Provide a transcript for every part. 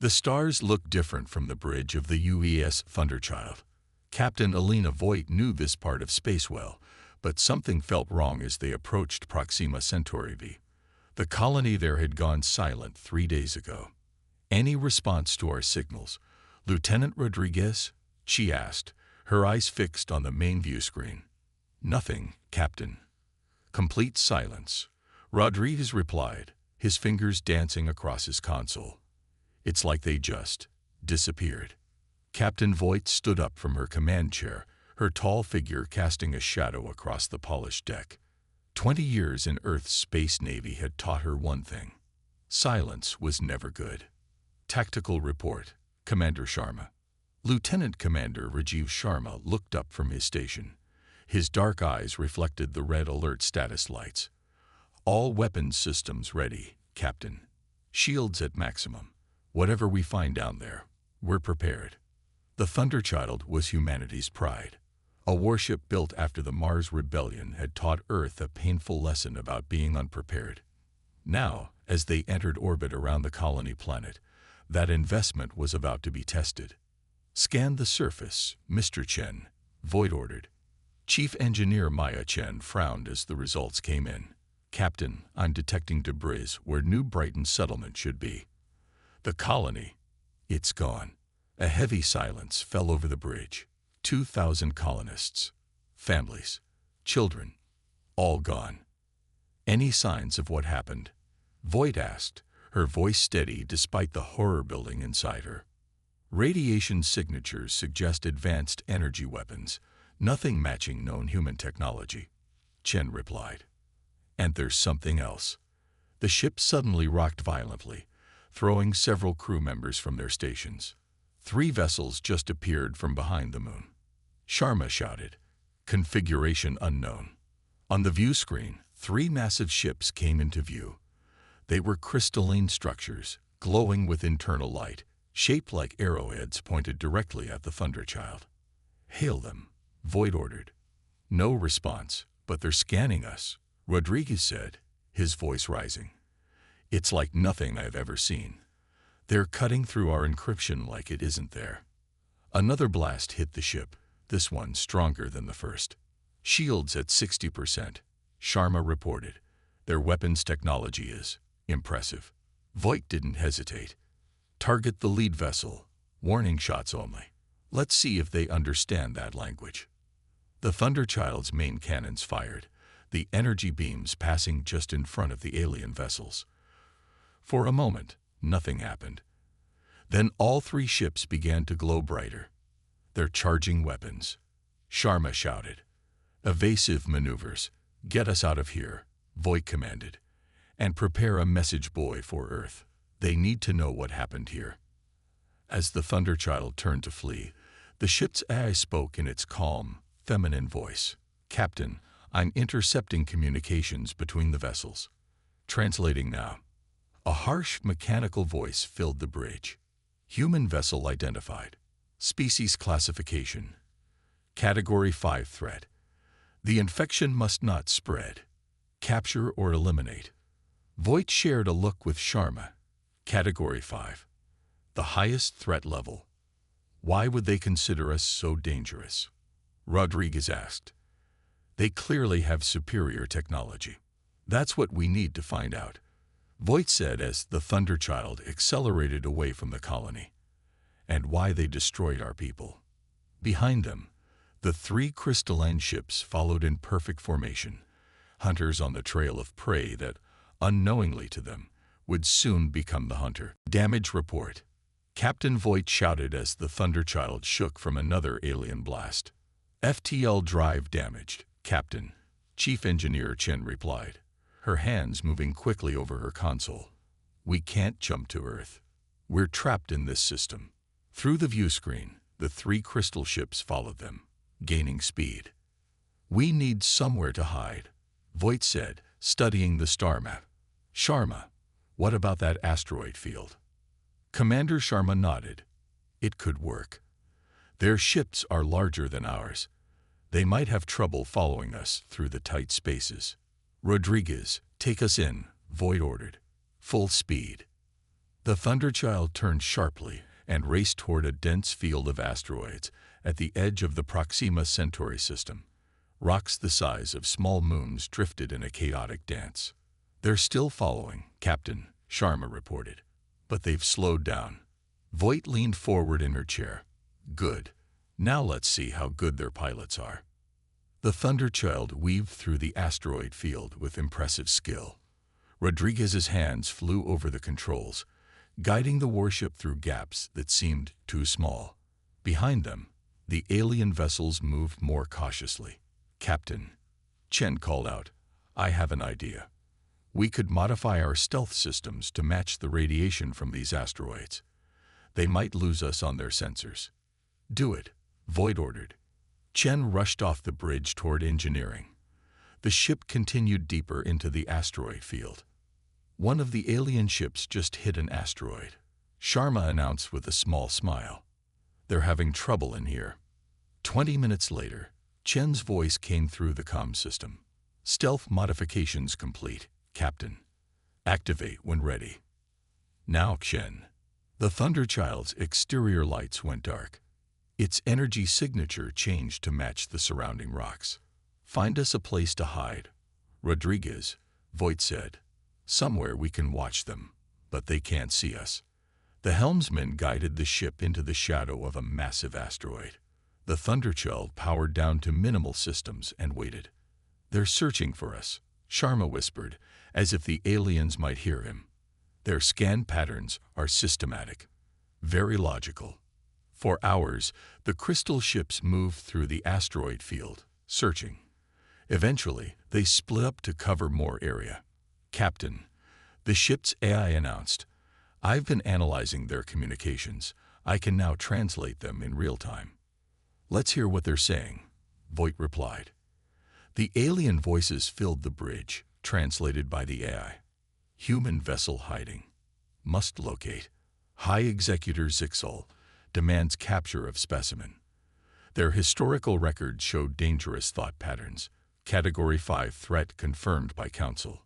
The stars looked different from the bridge of the UES Thunderchild. Captain Alina Voigt knew this part of space well, but something felt wrong as they approached Proxima Centauri V. The colony there had gone silent 3 days ago. "Any response to our signals, Lieutenant Rodriguez?" she asked, her eyes fixed on the main view screen. "Nothing, Captain." Complete silence. Rodriguez replied, his fingers dancing across his console. "It's like they just disappeared." Captain Voigt stood up from her command chair, her tall figure casting a shadow across the polished deck. 20 years in Earth's space navy had taught her one thing. Silence was never good. Tactical report, Commander Sharma. Lieutenant Commander Rajiv Sharma looked up from his station. His dark eyes reflected the red alert status lights. "All weapons systems ready, Captain. Shields at maximum. Whatever we find down there, we're prepared." The Thunderchild was humanity's pride. A warship built after the Mars Rebellion had taught Earth a painful lesson about being unprepared. Now, as they entered orbit around the colony planet, that investment was about to be tested. "Scan the surface, Mr. Chen," Voigt ordered. Chief Engineer Maya Chen frowned as the results came in. "Captain, I'm detecting debris where New Brighton settlement should be." The colony, it's gone. A heavy silence fell over the bridge. 2,000 colonists, families, children, all gone. "Any signs of what happened?" Voigt asked, her voice steady despite the horror building inside her. "Radiation signatures suggest advanced energy weapons, nothing matching known human technology," Chen replied. "And there's something else." The ship suddenly rocked violently, throwing several crew members from their stations. 3 vessels just appeared from behind the moon. Sharma shouted, "Configuration unknown." On the view screen, 3 massive ships came into view. They were crystalline structures, glowing with internal light, shaped like arrowheads pointed directly at the Thunderchild. "Hail them," Voigt ordered. No response, "But they're scanning us," Rodriguez said, his voice rising. "It's like nothing I've ever seen. They're cutting through our encryption like it isn't there." Another blast hit the ship, this one stronger than the first. "Shields at 60%, Sharma reported. "Their weapons technology is impressive." Voigt didn't hesitate. "Target the lead vessel. Warning shots only. Let's see if they understand that language." The Thunderchild's main cannons fired, the energy beams passing just in front of the alien vessels. For a moment, nothing happened. Then all 3 ships began to glow brighter. "They're charging weapons," Sharma shouted. "Evasive maneuvers. Get us out of here," Voigt commanded. "And prepare a message buoy for Earth. They need to know what happened here." As the Thunderchild turned to flee, the ship's AI spoke in its calm, feminine voice. "Captain, I'm intercepting communications between the vessels. Translating now." A harsh, mechanical voice filled the bridge. "Human vessel identified. Species classification. Category 5 threat. The infection must not spread. Capture or eliminate." Voigt shared a look with Sharma. "Category 5. The highest threat level. Why would they consider us so dangerous?" Rodriguez asked. "They clearly have superior technology." "That's what we need to find out," Voigt said as the Thunderchild accelerated away from the colony. "And why they destroyed our people." Behind them, the 3 crystalline ships followed in perfect formation, hunters on the trail of prey that, unknowingly to them, would soon become the hunter. "Damage report," Captain Voigt shouted as the Thunderchild shook from another alien blast. "FTL drive damaged, Captain," Chief Engineer Chen replied, her hands moving quickly over her console. "We can't jump to Earth. We're trapped in this system." Through the view screen, the 3 crystal ships followed them, gaining speed. "We need somewhere to hide," Voigt said, studying the star map. "Sharma, what about that asteroid field?" Commander Sharma nodded. "It could work. Their ships are larger than ours. They might have trouble following us through the tight spaces." "Rodriguez, take us in," Voigt ordered. "Full speed." The Thunderchild turned sharply and raced toward a dense field of asteroids at the edge of the Proxima Centauri system. Rocks the size of small moons drifted in a chaotic dance. "They're still following, Captain," Sharma reported. "But they've slowed down." Voight leaned forward in her chair. "Good. Now let's see how good their pilots are." The Thunderchild weaved through the asteroid field with impressive skill. Rodriguez's hands flew over the controls, guiding the warship through gaps that seemed too small. Behind them, the alien vessels moved more cautiously. "Captain," Chen called out, "I have an idea. We could modify our stealth systems to match the radiation from these asteroids. They might lose us on their sensors." "Do it," Voight ordered. Chen rushed off the bridge toward engineering. The ship continued deeper into the asteroid field. "One of the alien ships just hit an asteroid," Sharma announced with a small smile. "They're having trouble in here." 20 minutes later, Chen's voice came through the comm system. "Stealth modifications complete, Captain. Activate when ready." "Now, Chen." The Thunderchild's exterior lights went dark. Its energy signature changed to match the surrounding rocks. "Find us a place to hide, Rodriguez," Voight said. "Somewhere we can watch them, but they can't see us." The helmsman guided the ship into the shadow of a massive asteroid. The Thunderchild powered down to minimal systems and waited. "They're searching for us," Sharma whispered, as if the aliens might hear him. "Their scan patterns are systematic, very logical." For hours, the crystal ships moved through the asteroid field, searching. Eventually, they split up to cover more area. "Captain," the ship's AI announced, "I've been analyzing their communications. I can now translate them in real time." "Let's hear what they're saying," Voight replied. The alien voices filled the bridge, translated by the AI. "Human vessel hiding. Must locate. High Executor Zixal demands capture of specimen. Their historical records showed dangerous thought patterns. Category 5 threat confirmed by Council."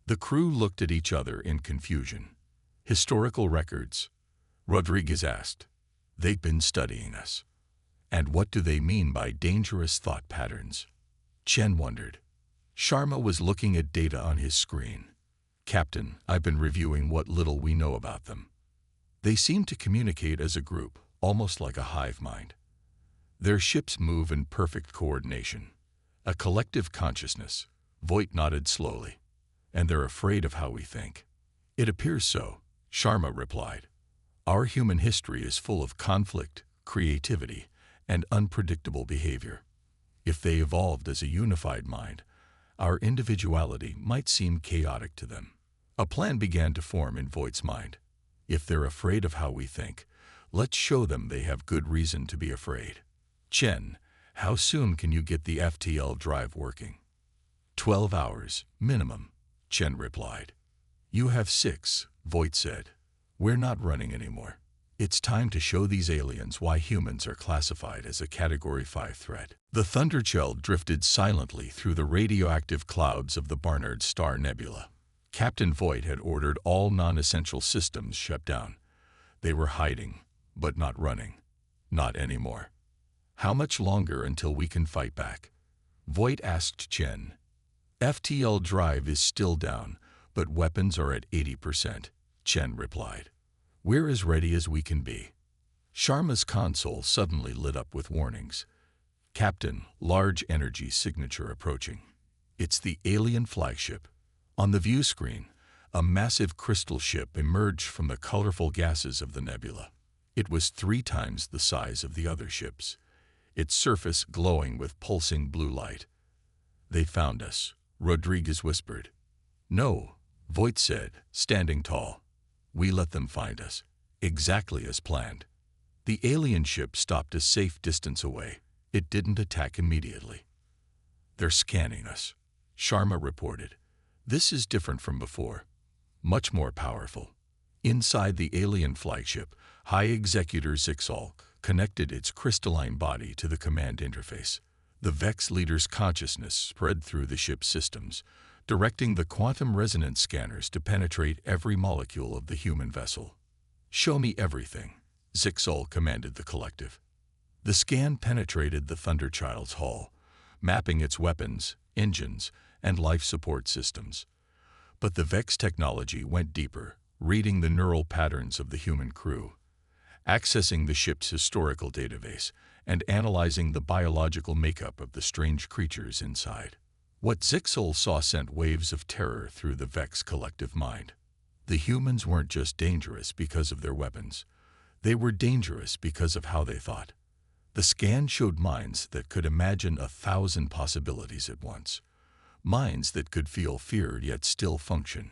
The crew looked at each other in confusion. "Historical records?" Rodriguez asked. "They've been studying us." "And what do they mean by dangerous thought patterns?" Chen wondered. Sharma was looking at data on his screen. "Captain, I've been reviewing what little we know about them. They seem to communicate as a group, almost like a hive mind. Their ships move in perfect coordination. A collective consciousness." Voight nodded slowly. "And they're afraid of how we think." "It appears so," Sharma replied. "Our human history is full of conflict, creativity, and unpredictable behavior. If they evolved as a unified mind, our individuality might seem chaotic to them." A plan began to form in Voight's mind. "If they're afraid of how we think, let's show them they have good reason to be afraid." "Chen, how soon can you get the FTL drive working?" 12 hours, minimum," Chen replied. "You have 6, Voight said. "We're not running anymore. It's time to show these aliens why humans are classified as a Category 5 threat." The Thunderchild drifted silently through the radioactive clouds of the Barnard Star Nebula. Captain Voight had ordered all non-essential systems shut down. They were hiding, but not running. Not anymore. "How much longer until we can fight back?" Voight asked Chen. "FTL drive is still down, but weapons are at 80%, Chen replied. "We're as ready as we can be." Sharma's console suddenly lit up with warnings. "Captain, large energy signature approaching. It's the alien flagship." On the view screen, a massive crystal ship emerged from the colorful gases of the nebula. It was 3 times the size of the other ships, its surface glowing with pulsing blue light. "They found us," Rodriguez whispered. "No," Voight said, standing tall. "We let them find us, exactly as planned." The alien ship stopped a safe distance away. It didn't attack immediately. "They're scanning us," Sharma reported. "This is different from before. Much more powerful." Inside the alien flagship, High Executor Zixal connected its crystalline body to the command interface. The Vex leader's consciousness spread through the ship's systems, directing the quantum resonance scanners to penetrate every molecule of the human vessel. Show me everything, Zixol commanded the collective. The scan penetrated the Thunderchild's hull, mapping its weapons, engines, and life support systems. But the Vex technology went deeper, reading the neural patterns of the human crew, accessing the ship's historical database, and analyzing the biological makeup of the strange creatures inside. What Zixol saw sent waves of terror through the Vex collective mind. The humans weren't just dangerous because of their weapons. They were dangerous because of how they thought. The scan showed minds that could imagine 1,000 possibilities at once. Minds that could feel fear yet still function.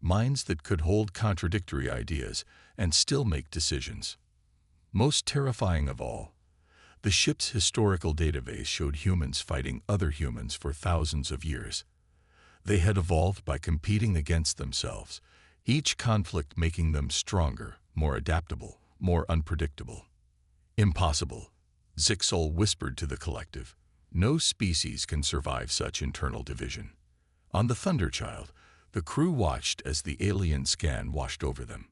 Minds that could hold contradictory ideas and still make decisions. Most terrifying of all, the ship's historical database showed humans fighting other humans for thousands of years. They had evolved by competing against themselves, each conflict making them stronger, more adaptable, more unpredictable. Impossible, Zixol whispered to the collective. No species can survive such internal division. On the Thunderchild, the crew watched as the alien scan washed over them.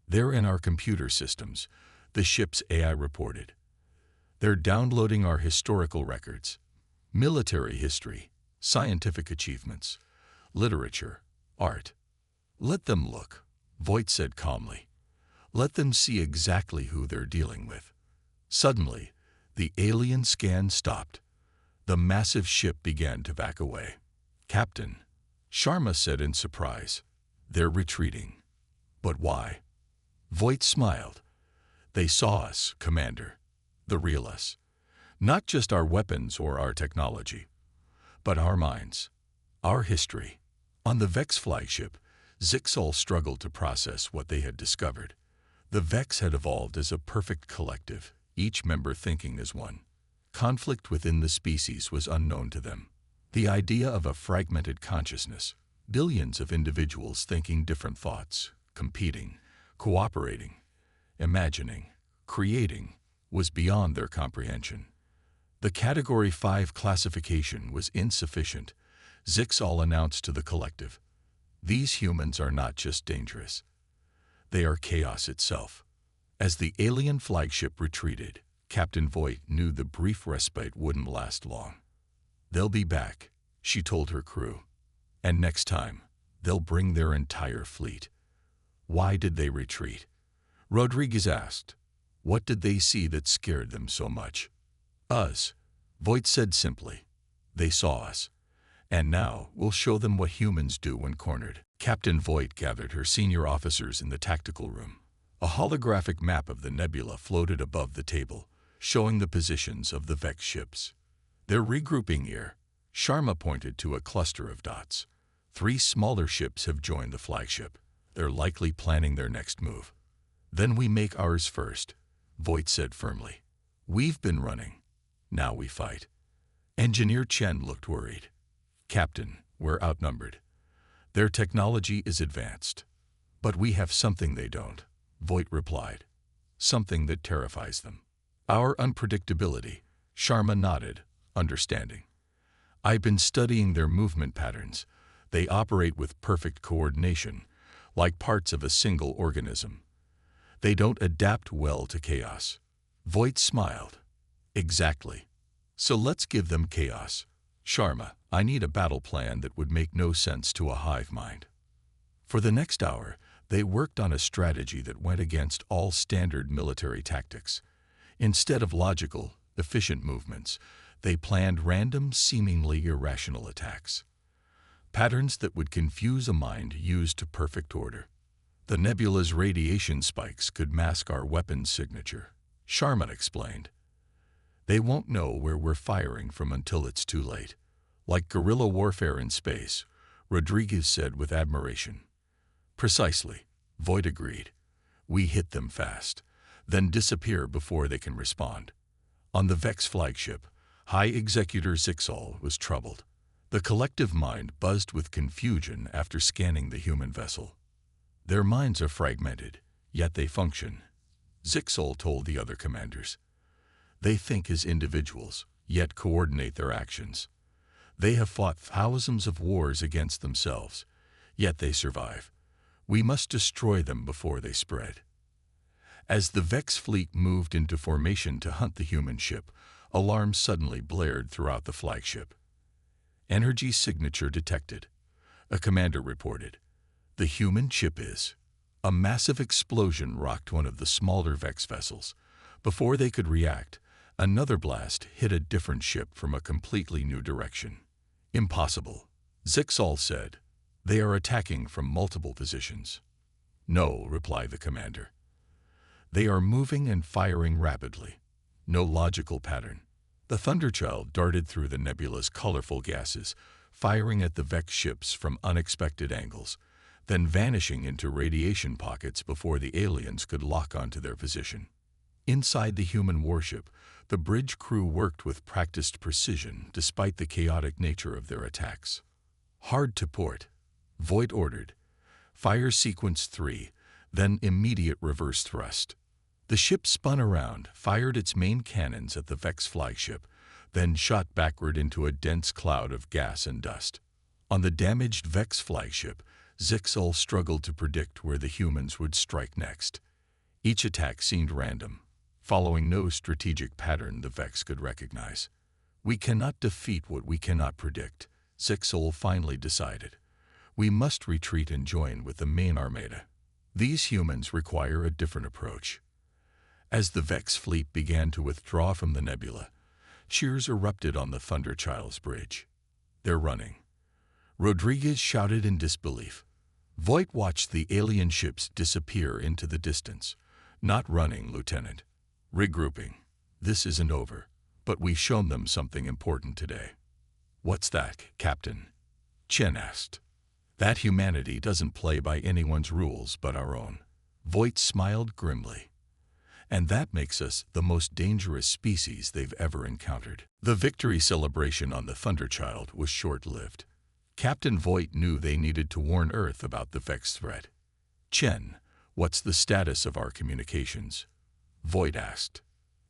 They're in our computer systems, the ship's AI reported. They're downloading our historical records, military history, scientific achievements, literature, art. Let them look, Voight said calmly. Let them see exactly who they're dealing with. Suddenly, the alien scan stopped. The massive ship began to back away. Captain, Sharma said in surprise, they're retreating. But why? Voight smiled. They saw us, Commander. The real us. Not just our weapons or our technology, but our minds, our history. On the Vex flagship, Zixol struggled to process what they had discovered. The Vex had evolved as a perfect collective, each member thinking as one. Conflict within the species was unknown to them. The idea of a fragmented consciousness, billions of individuals thinking different thoughts, competing, cooperating, imagining, creating, was beyond their comprehension. The Category 5 classification was insufficient, Zixol announced to the collective. These humans are not just dangerous. They are chaos itself. As the alien flagship retreated, Captain Voight knew the brief respite wouldn't last long. They'll be back, she told her crew. And next time, they'll bring their entire fleet. Why did they retreat? Rodriguez asked. What did they see that scared them so much? Us, Voight said simply. They saw us. And now we'll show them what humans do when cornered. Captain Voight gathered her senior officers in the tactical room. A holographic map of the nebula floated above the table, showing the positions of the Vex ships. They're regrouping here. Sharma pointed to a cluster of dots. 3 smaller ships have joined the flagship. They're likely planning their next move. Then we make ours first, Voight said firmly. We've been running. Now we fight. Engineer Chen looked worried. Captain, we're outnumbered. Their technology is advanced. But we have something they don't, Voight replied. Something that terrifies them. Our unpredictability, Sharma nodded, understanding. I've been studying their movement patterns. They operate with perfect coordination, like parts of a single organism. They don't adapt well to chaos. Voight smiled. Exactly. So let's give them chaos. Sharma, I need a battle plan that would make no sense to a hive mind. For the next hour, they worked on a strategy that went against all standard military tactics. Instead of logical, efficient movements, they planned random, seemingly irrational attacks. Patterns that would confuse a mind used to perfect order. The nebula's radiation spikes could mask our weapons signature, Sharma explained. They won't know where we're firing from until it's too late. Like guerrilla warfare in space, Rodriguez said with admiration. Precisely, Voight agreed. We hit them fast, then disappear before they can respond. On the Vex flagship, High Executor Zixol was troubled. The collective mind buzzed with confusion after scanning the human vessel. Their minds are fragmented, yet they function, Zixol told the other commanders. They think as individuals, yet coordinate their actions. They have fought thousands of wars against themselves, yet they survive. We must destroy them before they spread. As the Vex fleet moved into formation to hunt the human ship, alarms suddenly blared throughout the flagship. Energy signature detected. A commander reported. The human ship is. A massive explosion rocked one of the smaller Vex vessels. Before they could react, another blast hit a different ship from a completely new direction. Impossible, Zixal said. They are attacking from multiple positions. No, replied the commander. They are moving and firing rapidly. No logical pattern. The Thunderchild darted through the nebula's colorful gases, firing at the Vex ships from unexpected angles, then vanishing into radiation pockets before the aliens could lock onto their position. Inside the human warship, the bridge crew worked with practiced precision despite the chaotic nature of their attacks. Hard to port. Voight ordered. Fire sequence 3, then immediate reverse thrust. The ship spun around, fired its main cannons at the Vex flagship, then shot backward into a dense cloud of gas and dust. On the damaged Vex flagship, Zixal struggled to predict where the humans would strike next. Each attack seemed random, following no strategic pattern the Vex could recognize. We cannot defeat what we cannot predict, Zixal finally decided. We must retreat and join with the main armada. These humans require a different approach. As the Vex fleet began to withdraw from the nebula, cheers erupted on the Thunderchild's bridge. They're running. Rodriguez shouted in disbelief. Voight watched the alien ships disappear into the distance. Not running, Lieutenant. Regrouping. This isn't over, but we've shown them something important today. What's that, Captain? Chen asked. That humanity doesn't play by anyone's rules but our own. Voight smiled grimly. And that makes us the most dangerous species they've ever encountered. The victory celebration on the Thunderchild was short-lived. Captain Voight knew they needed to warn Earth about the Vex threat. Chen, what's the status of our communications? Voight asked.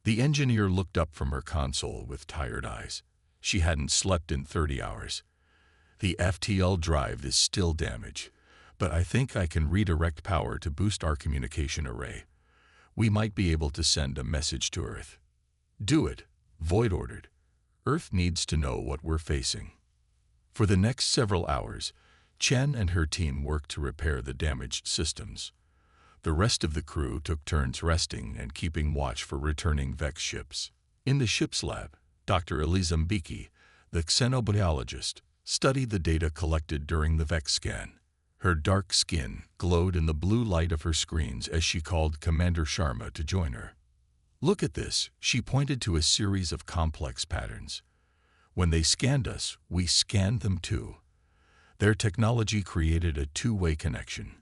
The engineer looked up from her console with tired eyes. She hadn't slept in 30 hours. The FTL drive is still damaged, but I think I can redirect power to boost our communication array. We might be able to send a message to Earth. Do it, Voight ordered. Earth needs to know what we're facing. For the next several hours, Chen and her team worked to repair the damaged systems. The rest of the crew took turns resting and keeping watch for returning Vex ships. In the ship's lab, Dr. Eliza Mbiki, the xenobiologist, studied the data collected during the Vex scan. Her dark skin glowed in the blue light of her screens as she called Commander Sharma to join her. Look at this, she pointed to a series of complex patterns. When they scanned us, we scanned them too. Their technology created a two-way connection.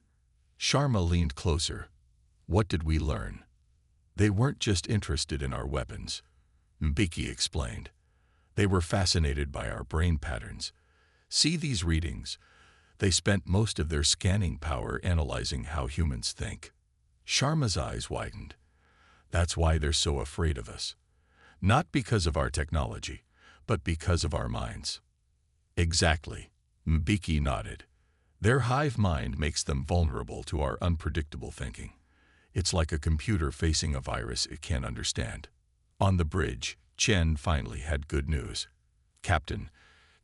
Sharma leaned closer. What did we learn? They weren't just interested in our weapons, Mbiki explained. They were fascinated by our brain patterns. See these readings? They spent most of their scanning power analyzing how humans think. Sharma's eyes widened. That's why they're so afraid of us. Not because of our technology, but because of our minds. Exactly, Mbiki nodded. Their hive mind makes them vulnerable to our unpredictable thinking. It's like a computer facing a virus it can't understand. On the bridge, Chen finally had good news. Captain,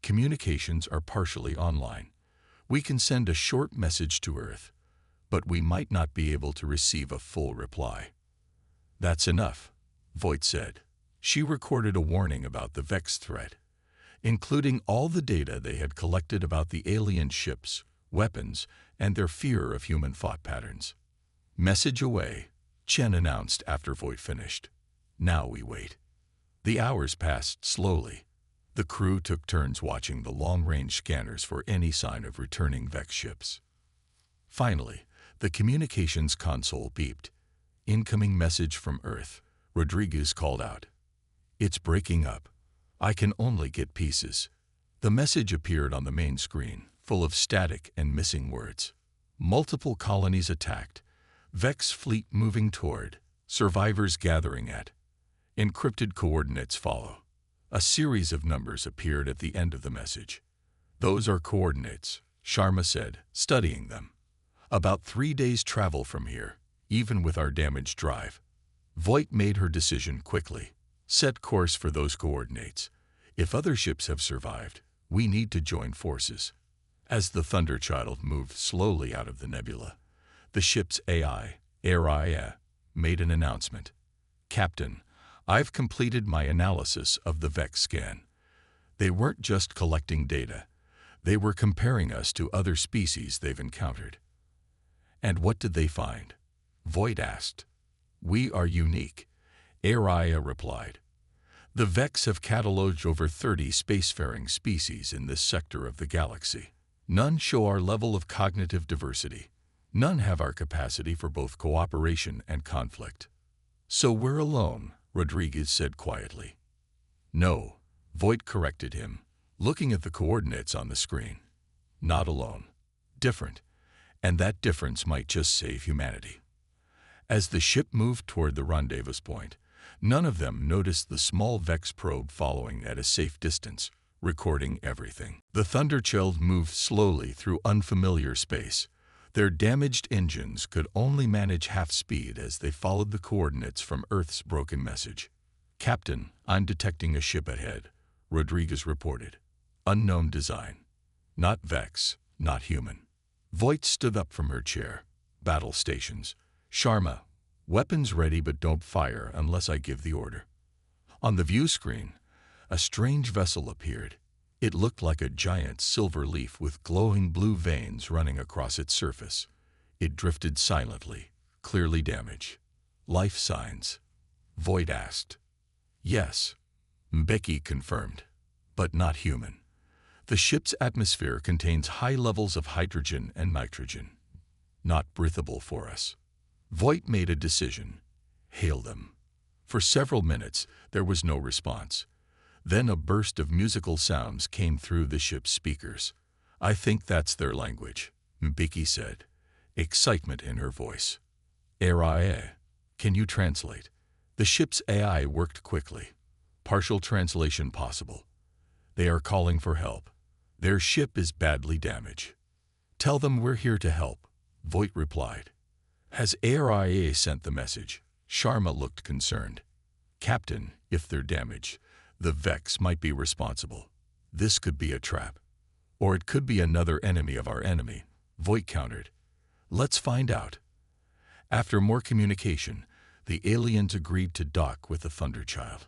communications are partially online. We can send a short message to Earth, but we might not be able to receive a full reply. That's enough, Voight said. She recorded a warning about the Vex threat, including all the data they had collected about the alien ships, weapons, and their fear of human thought patterns. Message away, Chen announced after Voight finished. Now we wait. The hours passed slowly. The crew took turns watching the long-range scanners for any sign of returning Vex ships. Finally, the communications console beeped. Incoming message from Earth, Rodriguez called out. It's breaking up. I can only get pieces. The message appeared on the main screen, full of static and missing words. Multiple colonies attacked. Vex fleet moving toward. Survivors gathering at. Encrypted coordinates follow. A series of numbers appeared at the end of the message. Those are coordinates, Sharma said, studying them. About 3 days' travel from here. even with our damaged drive. Voight made her decision quickly. Set course for those coordinates. If other ships have survived, we need to join forces. As the Thunderchild moved slowly out of the nebula, the ship's AI, Araya, made an announcement. Captain, I've completed my analysis of the Vex scan. They weren't just collecting data. They were comparing us to other species they've encountered. And what did they find? Voight asked. We are unique, Araya replied. The Vex have cataloged over 30 spacefaring species in this sector of the galaxy. None show our level of cognitive diversity. None have our capacity for both cooperation and conflict. So we're alone, Rodriguez said quietly. No, Voight corrected him, looking at the coordinates on the screen. Not alone. Different. And that difference might just save humanity. As the ship moved toward the rendezvous point, none of them noticed the small Vex probe following at a safe distance, recording everything. The Thunderchild moved slowly through unfamiliar space. Their damaged engines could only manage half speed as they followed the coordinates from Earth's broken message. Captain, I'm detecting a ship ahead, Rodriguez reported. Unknown design. Not Vex, not human. Voight stood up from her chair. Battle stations. Sharma, weapons ready but don't fire unless I give the order. On the view screen, a strange vessel appeared. It looked like a giant silver leaf with glowing blue veins running across its surface. It drifted silently, clearly damaged. Life signs? Voight asked. Yes, Mbeki confirmed, but not human. The ship's atmosphere contains high levels of hydrogen and nitrogen. Not breathable for us. Voight made a decision. Hail them. For several minutes, there was no response. Then a burst of musical sounds came through the ship's speakers. I think that's their language, Mbeki said, excitement in her voice. Arae, can you translate? The ship's AI worked quickly. Partial translation possible. They are calling for help. Their ship is badly damaged. Tell them we're here to help, Voight replied. Has ARIA sent the message? Sharma looked concerned. Captain, if they're damaged, the Vex might be responsible. This could be a trap. Or it could be another enemy of our enemy, Voight countered. Let's find out. After more communication, the aliens agreed to dock with the Thunderchild.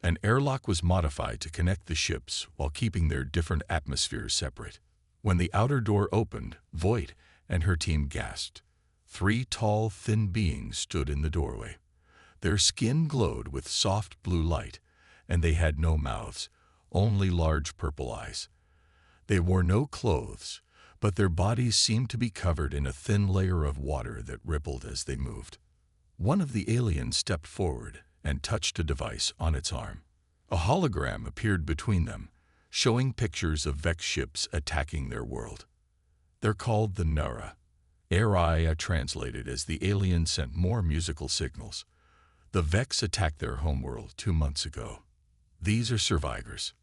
An airlock was modified to connect the ships while keeping their different atmospheres separate. When the outer door opened, Voight and her team gasped. 3 tall, thin beings stood in the doorway. Their skin glowed with soft blue light, and they had no mouths, only large purple eyes. They wore no clothes, but their bodies seemed to be covered in a thin layer of water that rippled as they moved. One of the aliens stepped forward and touched a device on its arm. A hologram appeared between them, showing pictures of Vex ships attacking their world. They're called the Nara. Araya translated as the aliens sent more musical signals. The Vex attacked their homeworld 2 months ago. These are survivors.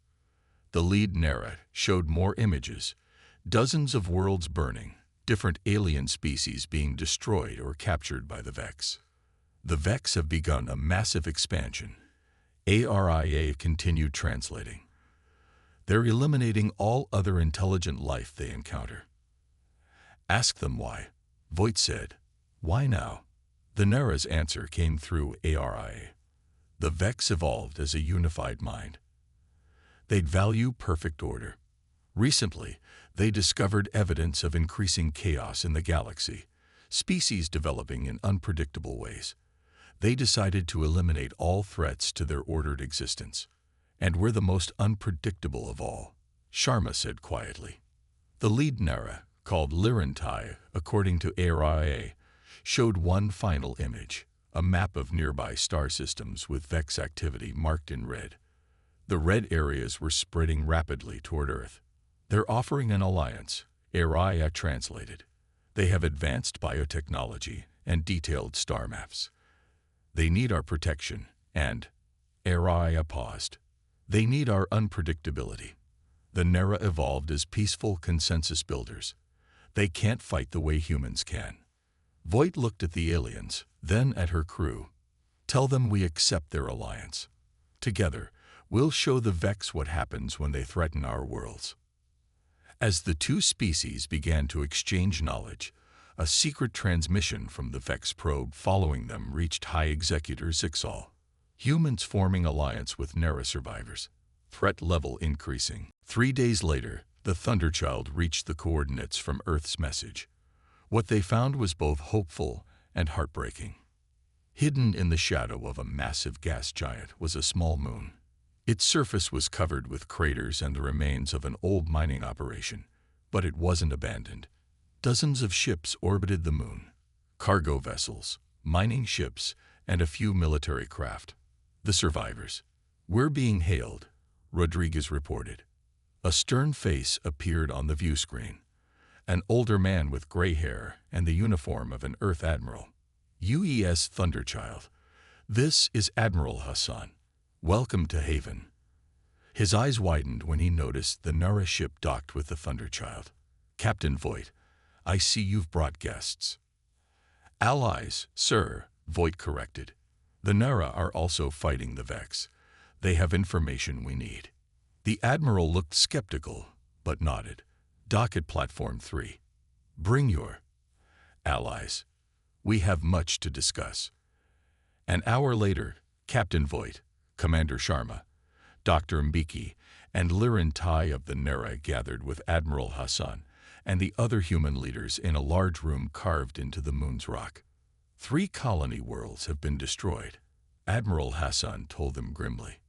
The lead Nara showed more images, dozens of worlds burning, different alien species being destroyed or captured by the Vex. The Vex have begun a massive expansion. ARIA continued translating. They're eliminating all other intelligent life they encounter. Ask them why, Voight said. Why now? The Nara's answer came through ARIA. The Vex evolved as a unified mind. They'd value perfect order. Recently, they discovered evidence of increasing chaos in the galaxy, species developing in unpredictable ways. They decided to eliminate all threats to their ordered existence. And we're the most unpredictable of all, Sharma said quietly. The lead Nara, called Lirantai, according to ARIA, showed one final image, a map of nearby star systems with Vex activity marked in red. The red areas were spreading rapidly toward Earth. They're offering an alliance, ARIA translated. They have advanced biotechnology and detailed star maps. They need our protection, and, ARIA paused, they need our unpredictability. The Nara evolved as peaceful consensus builders. They can't fight the way humans can. Voight looked at the aliens, then at her crew. Tell them we accept their alliance. Together, we'll show the Vex what happens when they threaten our worlds. As the two species began to exchange knowledge, a secret transmission from the Vex probe following them reached High Executor Zixal. Humans forming alliance with Nera survivors. Threat level increasing. 3 days later, the Thunderchild reached the coordinates from Earth's message. What they found was both hopeful and heartbreaking. Hidden in the shadow of a massive gas giant was a small moon. Its surface was covered with craters and the remains of an old mining operation, but it wasn't abandoned. Dozens of ships orbited the moon. Cargo vessels, mining ships, and a few military craft. The survivors. "We're being hailed," Rodriguez reported. A stern face appeared on the view screen. An older man with gray hair and the uniform of an Earth admiral. "UES Thunderchild. This is Admiral Hassan. Welcome to Haven." His eyes widened when he noticed the Nara ship docked with the Thunderchild. "Captain Voight, I see you've brought guests." "Allies, sir," Voight corrected. "The Nara are also fighting the Vex. They have information we need." The Admiral looked skeptical, but nodded. "Dock at Platform 3. Bring your allies. We have much to discuss." An hour later, Captain Voight, Commander Sharma, Dr. Mbiki, and Liren Tai of the Nera gathered with Admiral Hassan and the other human leaders in a large room carved into the moon's rock. 3 colony worlds have been destroyed, Admiral Hassan told them grimly.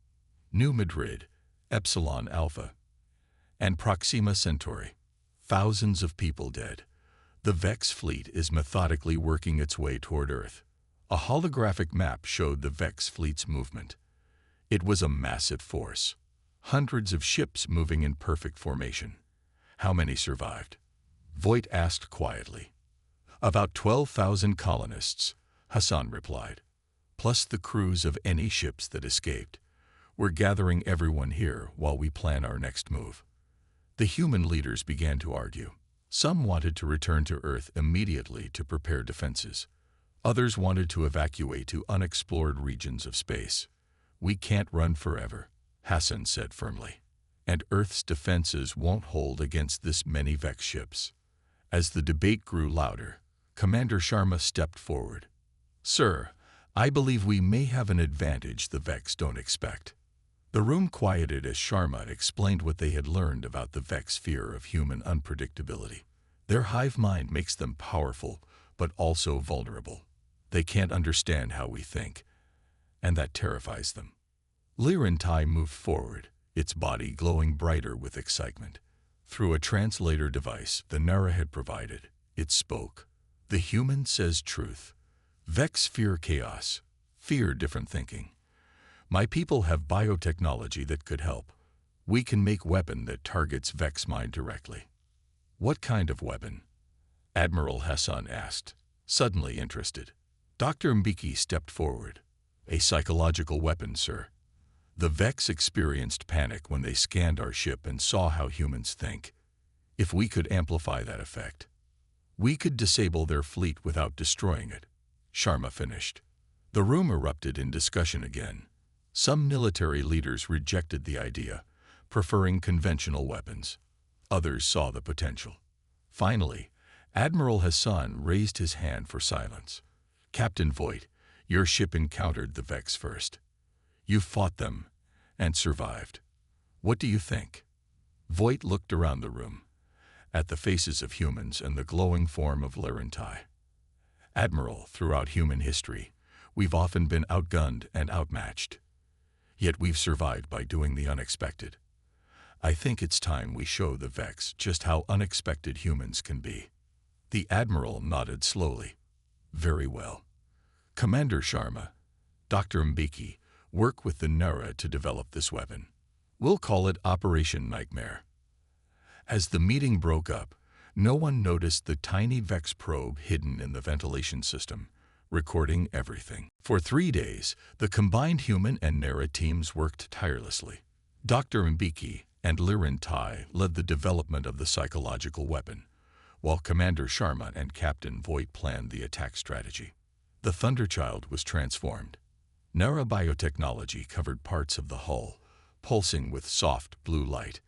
New Madrid, Epsilon Alpha, and Proxima Centauri. Thousands of people dead. The Vex fleet is methodically working its way toward Earth. A holographic map showed the Vex fleet's movement. It was a massive force. Hundreds of ships moving in perfect formation. "How many survived?" Voight asked quietly. "About 12,000 colonists," Hassan replied, "plus the crews of any ships that escaped. We're gathering everyone here while we plan our next move." The human leaders began to argue. Some wanted to return to Earth immediately to prepare defenses. Others wanted to evacuate to unexplored regions of space. "We can't run forever," Hassan said firmly. "And Earth's defenses won't hold against this many Vex ships." As the debate grew louder, Commander Sharma stepped forward. "Sir, I believe we may have an advantage the Vex don't expect." The room quieted as Sharma explained what they had learned about the Vex fear of human unpredictability. Their hive mind makes them powerful, but also vulnerable. They can't understand how we think, and that terrifies them. Liren Tai moved forward, its body glowing brighter with excitement. Through a translator device the Nara had provided, it spoke. "The human says truth. Vex fear chaos, fear different thinking. My people have biotechnology that could help. We can make weapon that targets Vex mind directly." "What kind of weapon?" Admiral Hassan asked, suddenly interested. Dr. Mbiki stepped forward. "A psychological weapon, sir. The Vex experienced panic when they scanned our ship and saw how humans think. If we could amplify that effect, we could disable their fleet without destroying it," Sharma finished. The room erupted in discussion again. Some military leaders rejected the idea, preferring conventional weapons. Others saw the potential. Finally, Admiral Hassan raised his hand for silence. "Captain Voight, your ship encountered the Vex first. You fought them and survived. What do you think?" Voight looked around the room, at the faces of humans and the glowing form of Liren Tai. "Admiral, throughout human history, we've often been outgunned and outmatched. Yet we've survived by doing the unexpected. I think it's time we show the Vex just how unexpected humans can be." The Admiral nodded slowly. "Very well. Commander Sharma, Dr. Mbiki, work with the Nara to develop this weapon. We'll call it Operation Nightmare." As the meeting broke up, no one noticed the tiny Vex probe hidden in the ventilation system, recording everything. For 3 days, the combined human and Nara teams worked tirelessly. Dr. Mbiki and Liren Tai led the development of the psychological weapon, while Commander Sharma and Captain Voight planned the attack strategy. The Thunderchild was transformed. Nara biotechnology covered parts of the hull, pulsing with soft blue light.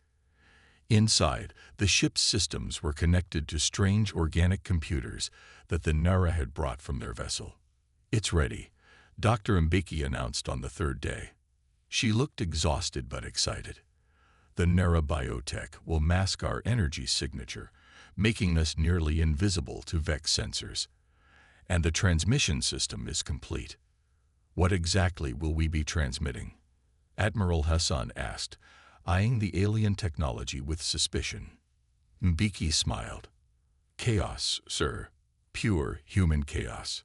Inside, the ship's systems were connected to strange organic computers that the Nara had brought from their vessel. "It's ready," Dr. Mbeki announced on the third day. She looked exhausted but excited. "The Nara biotech will mask our energy signature, making us nearly invisible to Vex sensors. And the transmission system is complete." "What exactly will we be transmitting?" Admiral Hassan asked, eyeing the alien technology with suspicion. Mbeki smiled. "Chaos, sir. Pure human chaos."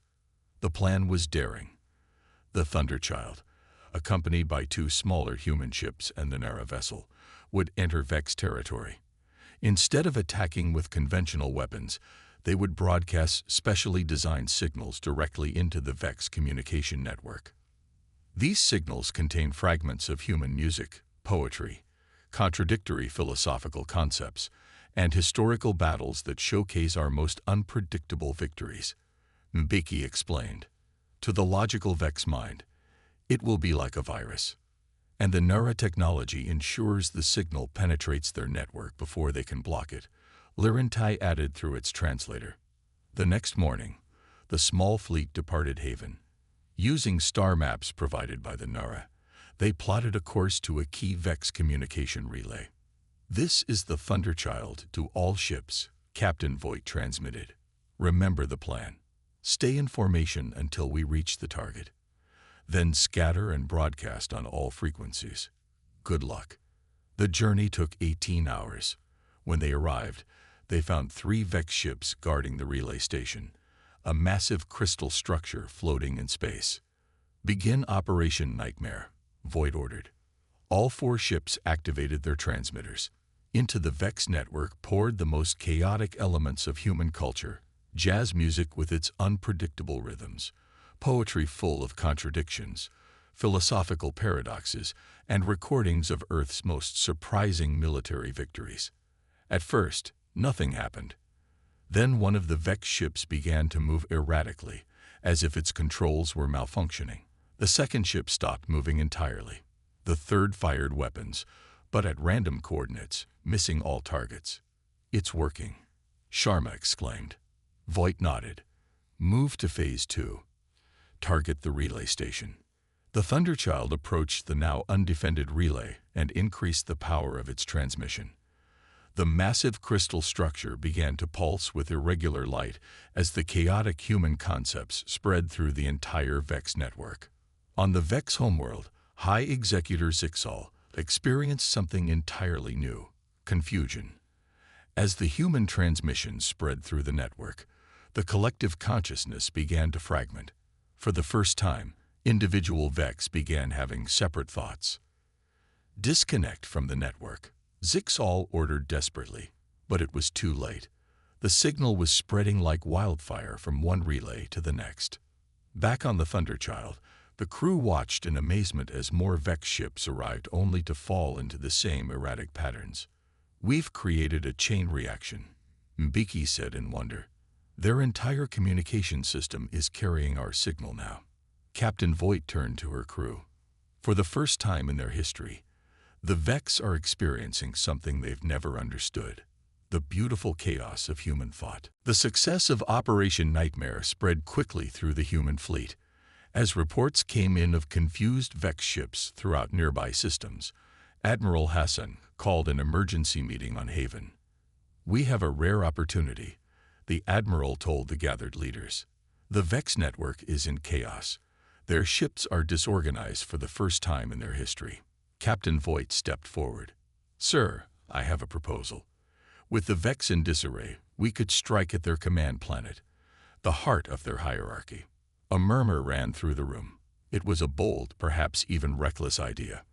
The plan was daring. The Thunderchild, accompanied by 2 smaller human ships and the Nara vessel, would enter Vex territory. Instead of attacking with conventional weapons, they would broadcast specially designed signals directly into the Vex communication network. These signals contain fragments of human music, poetry, contradictory philosophical concepts, and historical battles that showcase our most unpredictable victories. Mbeki explained. "To the logical Vex mind, it will be like a virus. And the Nara technology ensures the signal penetrates their network before they can block it," Lirantai added through its translator. The next morning, the small fleet departed Haven. Using star maps provided by the Nara, they plotted a course to a key Vex communication relay. "This is the Thunderchild to all ships," Captain Voight transmitted. "Remember the plan. Stay in formation until we reach the target. Then scatter and broadcast on all frequencies. Good luck." The journey took 18 hours. When they arrived, they found 3 Vex ships guarding the relay station, a massive crystal structure floating in space. "Begin Operation Nightmare," Voight ordered. All 4 ships activated their transmitters. Into the Vex network poured the most chaotic elements of human culture: jazz music with its unpredictable rhythms, poetry full of contradictions, philosophical paradoxes, and recordings of Earth's most surprising military victories. At first, nothing happened. Then one of the Vex ships began to move erratically, as if its controls were malfunctioning. The second ship stopped moving entirely. The third fired weapons, but at random coordinates, missing all targets. "It's working," Sharma exclaimed. Voight nodded. "Move to Phase 2. Target the relay station." The Thunderchild approached the now undefended relay and increased the power of its transmission. The massive crystal structure began to pulse with irregular light as the chaotic human concepts spread through the entire Vex network. On the Vex homeworld, High Executor Zixal experienced something entirely new: confusion. As the human transmissions spread through the network, the collective consciousness began to fragment. For the first time, individual Vex began having separate thoughts. "Disconnect from the network," Zixal ordered desperately, but it was too late. The signal was spreading like wildfire from one relay to the next. Back on the Thunderchild, the crew watched in amazement as more Vex ships arrived only to fall into the same erratic patterns. "We've created a chain reaction," Mbeki said in wonder. "Their entire communication system is carrying our signal now." Captain Voight turned to her crew. For the first time in their history, the Vex are experiencing something they've never understood: the beautiful chaos of human thought. The success of Operation Nightmare spread quickly through the human fleet. As reports came in of confused Vex ships throughout nearby systems, Admiral Hassan called an emergency meeting on Haven. "We have a rare opportunity," the Admiral told the gathered leaders. "The Vex network is in chaos. Their ships are disorganized for the first time in their history." Captain Voight stepped forward. "Sir, I have a proposal. With the Vex in disarray, we could strike at their command planet, the heart of their hierarchy." A murmur ran through the room. It was a bold, perhaps even reckless idea.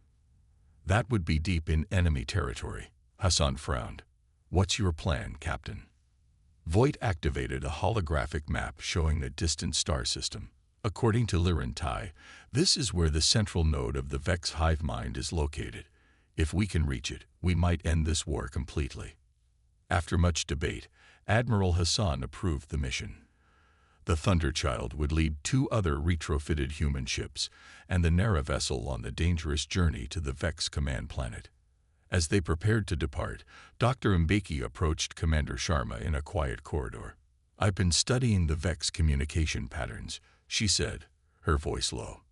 "That would be deep in enemy territory," Hassan frowned. "What's your plan, Captain?" Voight activated a holographic map showing the distant star system. According to Lirantai, this is where the central node of the Vex hive mind is located. If we can reach it, we might end this war completely. After much debate, Admiral Hassan approved the mission. The Thunderchild would lead 2 other retrofitted human ships and the Nera vessel on the dangerous journey to the Vex command planet. As they prepared to depart, Dr. Mbeki approached Commander Sharma in a quiet corridor. "I've been studying the Vex communication patterns," she said, her voice low.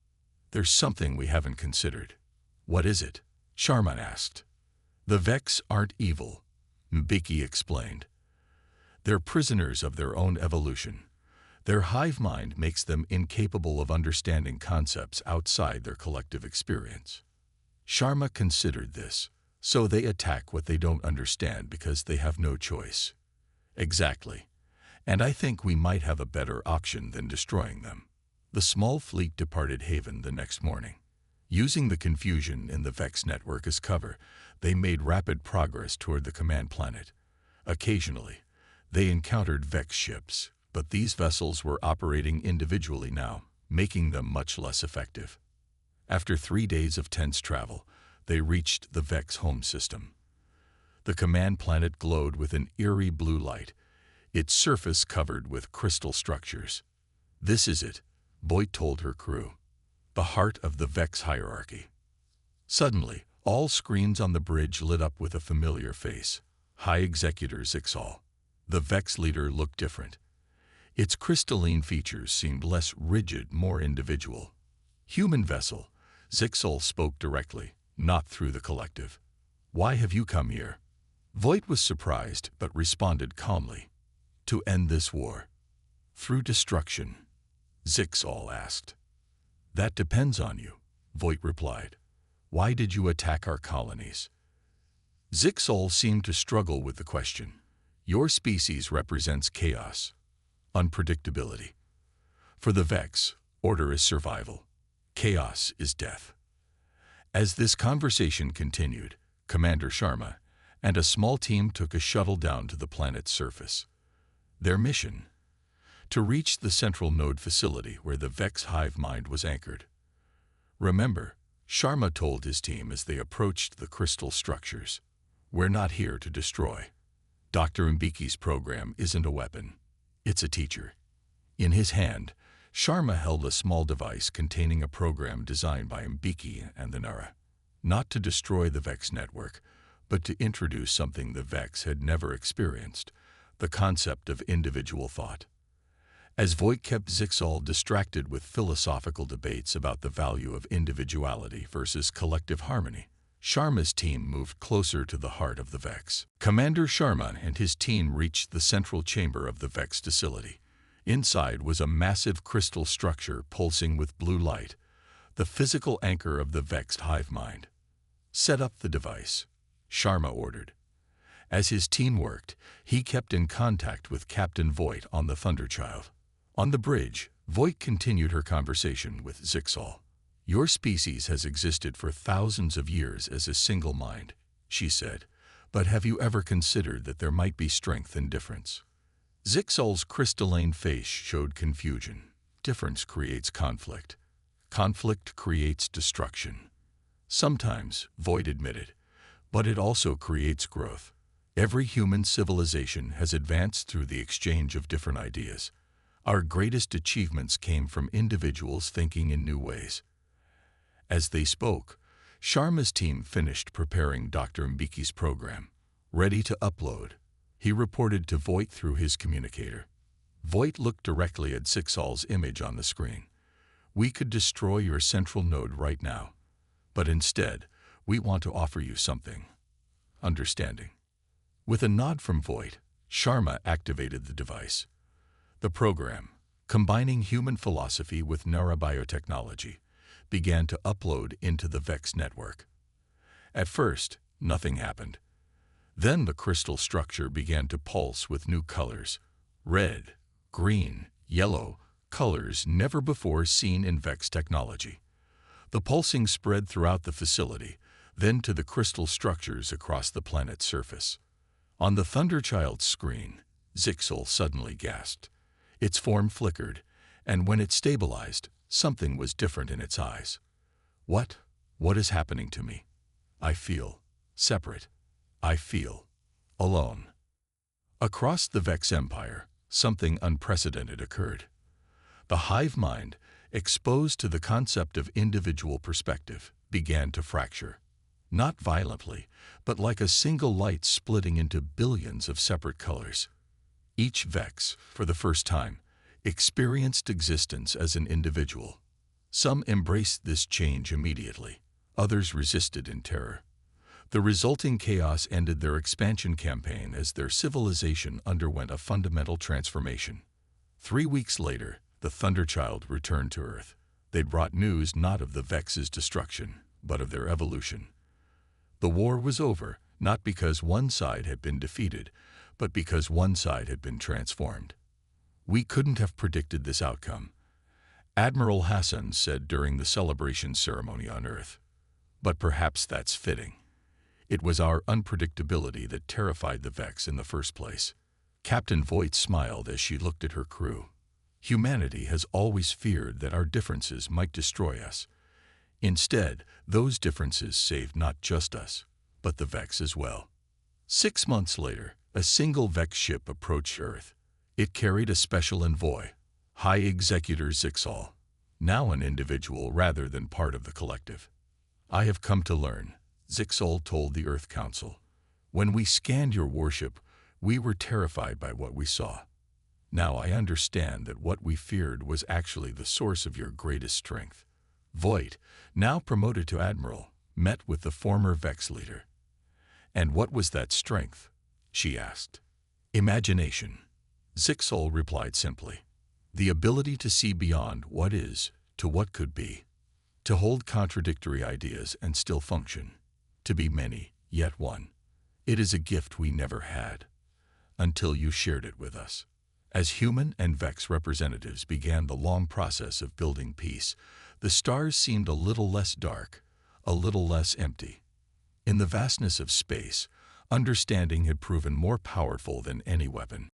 "There's something we haven't considered." "What is it?" Sharma asked. "The Vex aren't evil," Mbeki explained. "They're prisoners of their own evolution. Their hive mind makes them incapable of understanding concepts outside their collective experience." Sharma considered this. "So they attack what they don't understand because they have no choice." "Exactly. And I think we might have a better option than destroying them." The small fleet departed Haven the next morning. Using the confusion in the Vex network as cover, they made rapid progress toward the command planet. Occasionally, they encountered Vex ships, but these vessels were operating individually now, making them much less effective. After 3 days of tense travel, they reached the Vex home system. The command planet glowed with an eerie blue light, its surface covered with crystal structures. "This is it," Voight told her crew. "The heart of the Vex hierarchy." Suddenly, all screens on the bridge lit up with a familiar face. High Executor Zixal. The Vex leader looked different. Its crystalline features seemed less rigid, more individual. "Human vessel," Zixal spoke directly, not through the collective. "Why have you come here?" Voight was surprised, but responded calmly. "To end this war." "Through destruction?" Zixal asked. "That depends on you," Voight replied. "Why did you attack our colonies?" Zixal seemed to struggle with the question. "Your species represents chaos, unpredictability. For the Vex, order is survival. Chaos is death." As this conversation continued, Commander Sharma and a small team took a shuttle down to the planet's surface. Their mission? To reach the central node facility where the Vex hive mind was anchored. "Remember," Sharma told his team as they approached the crystal structures, "we're not here to destroy. Dr. Mbeki's program isn't a weapon. It's a teacher." In his hand, Sharma held a small device containing a program designed by Mbeki and the Nara. Not to destroy the Vex network, but to introduce something the Vex had never experienced, the concept of individual thought. As Voight kept Zixal distracted with philosophical debates about the value of individuality versus collective harmony, Sharma's team moved closer to the heart of the Vex. Commander Sharma and his team reached the central chamber of the Vex facility. Inside was a massive crystal structure pulsing with blue light, the physical anchor of the Vex hive mind. "Set up the device," Sharma ordered. As his team worked, he kept in contact with Captain Voight on the Thunderchild. On the bridge, Voight continued her conversation with Zixal. "Your species has existed for thousands of years as a single mind," she said, "but have you ever considered that there might be strength in difference?" Zixal's crystalline face showed confusion. "Difference creates conflict. Conflict creates destruction." "Sometimes," Voight admitted, "but it also creates growth. Every human civilization has advanced through the exchange of different ideas. Our greatest achievements came from individuals thinking in new ways." As they spoke, Sharma's team finished preparing Dr. Mbeki's program, ready to upload. He reported to Voight through his communicator. Voight looked directly at Zixal's image on the screen. "We could destroy your central node right now, but instead, we want to offer you something. Understanding." With a nod from Voight, Sharma activated the device. The program, combining human philosophy with neurobiotechnology, began to upload into the Vex network. At first, nothing happened. Then the crystal structure began to pulse with new colors: red, green, yellow, colors never before seen in Vex technology. The pulsing spread throughout the facility, then to the crystal structures across the planet's surface. On the Thunderchild's screen, Zixal suddenly gasped. Its form flickered, and when it stabilized, something was different in its eyes. What is happening to me? I feel separate. I feel alone." Across the Vex Empire, something unprecedented occurred. The hive mind, exposed to the concept of individual perspective, began to fracture. Not violently, but like a single light splitting into billions of separate colors. Each Vex, for the first time, experienced existence as an individual. Some embraced this change immediately, others resisted in terror. The resulting chaos ended their expansion campaign as their civilization underwent a fundamental transformation. 3 weeks later, the Thunderchild returned to Earth. They'd brought news not of the Vex's destruction, but of their evolution. The war was over, not because one side had been defeated, but because one side had been transformed. We couldn't have predicted this outcome, Admiral Hassan said during the celebration ceremony on Earth. But perhaps that's fitting. It was our unpredictability that terrified the Vex in the first place. Captain Voight smiled as she looked at her crew. Humanity has always feared that our differences might destroy us. Instead, those differences saved not just us, but the Vex as well. 6 months later, a single Vex ship approached Earth. It carried a special envoy, High Executor Zixal, now an individual rather than part of the collective. I have come to learn, Zixal told the Earth Council. When we scanned your warship, we were terrified by what we saw. Now I understand that what we feared was actually the source of your greatest strength. Voight, now promoted to Admiral, met with the former Vex leader. And what was that strength? She asked. Imagination. Zixal replied simply. The ability to see beyond what is to what could be. To hold contradictory ideas and still function. To be many, yet one. It is a gift we never had. Until you shared it with us. As human and Vex representatives began the long process of building peace, the stars seemed a little less dark, a little less empty. In the vastness of space, understanding had proven more powerful than any weapon.